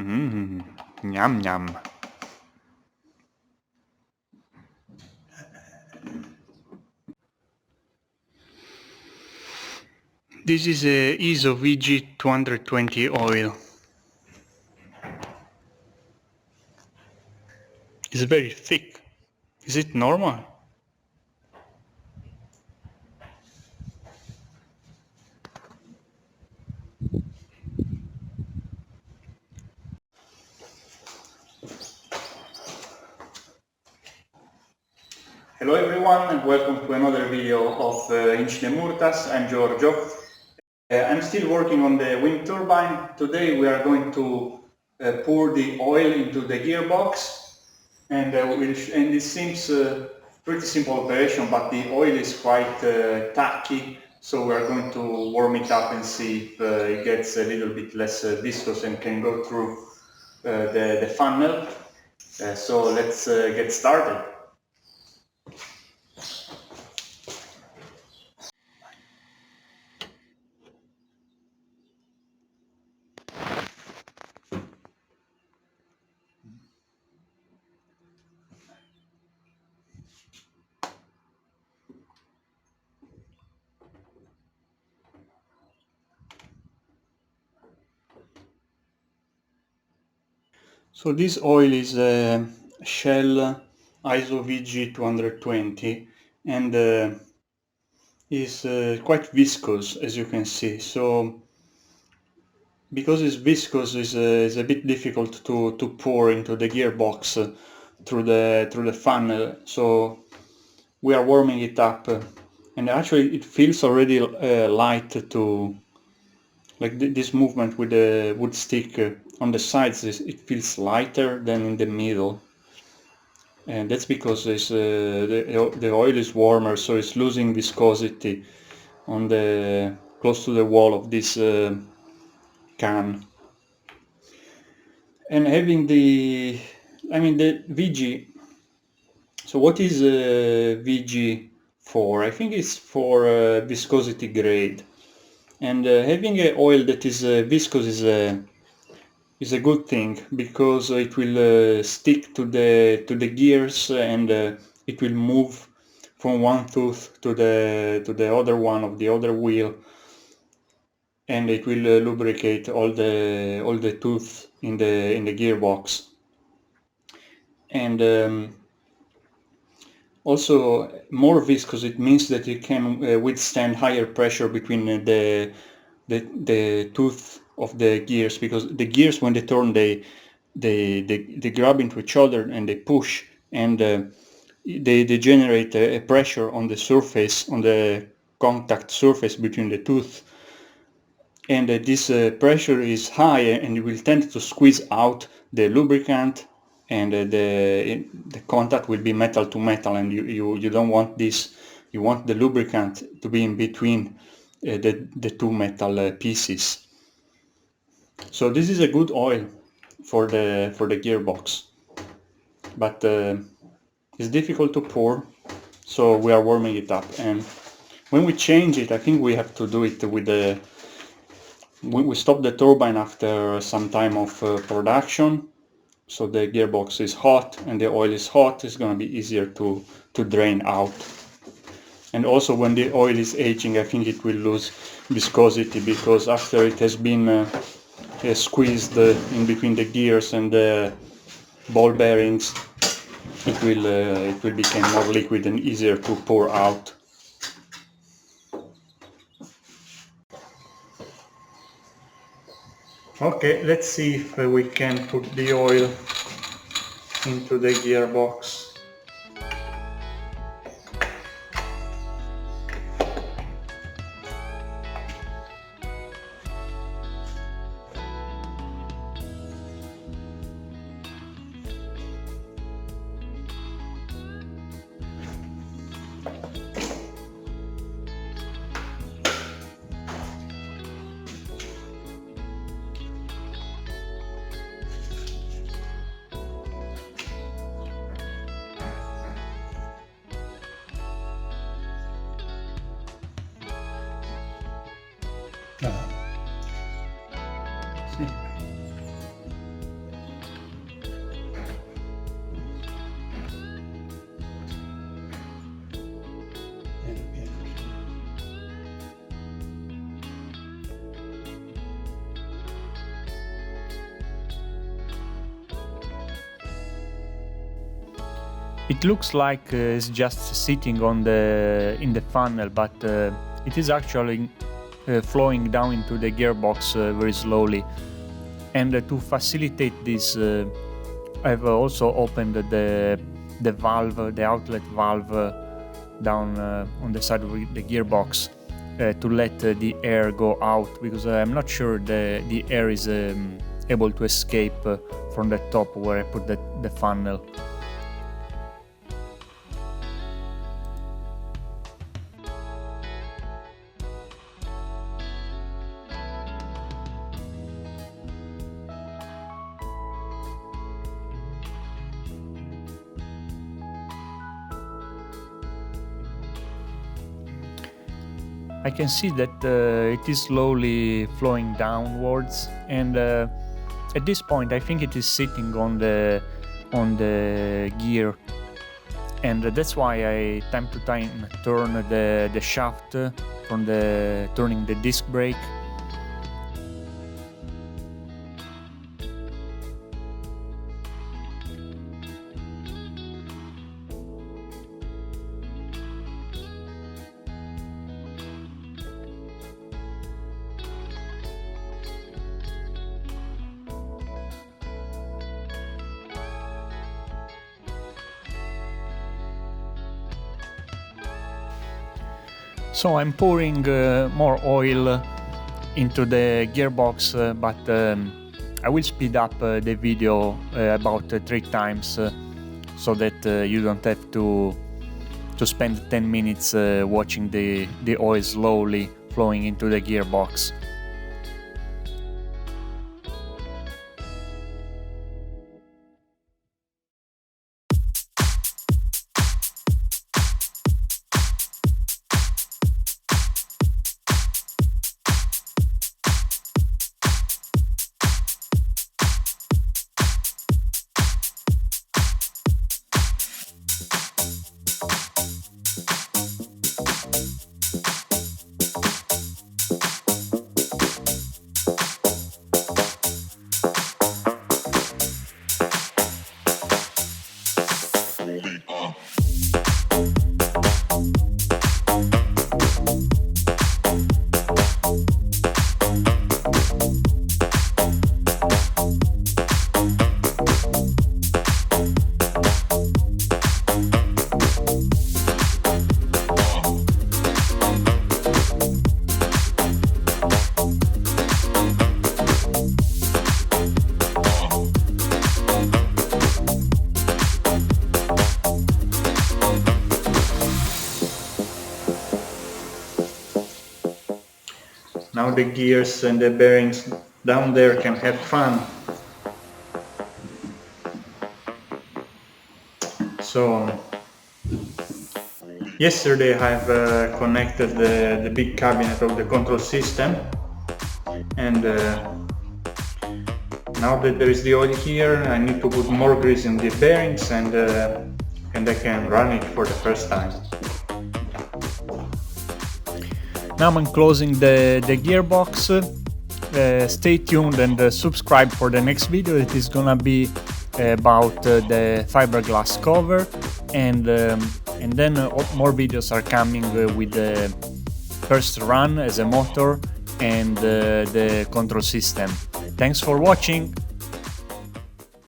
Yum yum. This is a ISO VG 220 oil. It's very thick. Is it normal? Hello everyone and welcome to another video of Inch de Murtas. I'm Giorgio. I'm still working on the wind turbine. Today we are going to pour the oil into the gearbox, and this seems pretty simple operation, but the oil is quite tacky, so we are going to warm it up and see if it gets a little bit less viscous and can go through the funnel. So let's get started. So this oil is Shell ISO VG 220 and is quite viscous, as you can see. So because it's viscous, is a bit difficult to pour into the gearbox through the funnel. So we are warming it up, and actually it feels already light to like this movement with the wood stick on the sides. It feels lighter than in the middle. And that's because the oil is warmer, so it's losing viscosity on the close to the wall of this can. And having the VG. So what is VG for? I think it's for viscosity grade. And having an oil that is viscous is a good thing, because it will stick to the gears, and it will move from one tooth to the other one of the other wheel, and it will lubricate all the tooth in the gearbox. And also more viscous, it means that it can withstand higher pressure between the tooth of the gears, because the gears, when they turn, they grab into each other and they push, and they generate a pressure on the surface, on the contact surface between the tooth, and this pressure is high, and it will tend to squeeze out the lubricant, and the contact will be metal to metal, and you don't want this. You want the lubricant to be in between the two metal pieces. So this is a good oil for the gearbox, but it's difficult to pour, so we are warming it up. And when we change it, I think we have to do it with the. We stop the turbine after some time of production, so the gearbox is hot and the oil is hot. It's going to be easier to drain out. And also when the oil is aging, I think it will lose viscosity, because after it has been squeezed in between the gears and the ball bearings, it will become more liquid and easier to pour out. Okay, let's see if we can put the oil into the gearbox. Sì. It looks like it's just sitting in the funnel, but it is actually flowing down into the gearbox very slowly. And to facilitate this, I've also opened the valve, the outlet valve, down on the side of the gearbox to let the air go out, because I'm not sure the air is able to escape from the top where I put the funnel. I can see that it is slowly flowing downwards, and at this point I think it is sitting on the gear, and that's why I time to time turn the shaft from turning the disc brake. So I'm pouring more oil into the gearbox, but I will speed up the video about 3 times so that you don't have to spend 10 minutes watching the oil slowly flowing into the gearbox. Now the gears and the bearings down there can have fun. So yesterday I've connected the big cabinet of the control system, and now that there is the oil here, I need to put more grease in the bearings, and I can run it for the first time. Now I'm closing the gearbox. Stay tuned and subscribe for the next video. It is gonna be about the fiberglass cover, and then more videos are coming with the first run as a motor and the control system. Thanks for watching.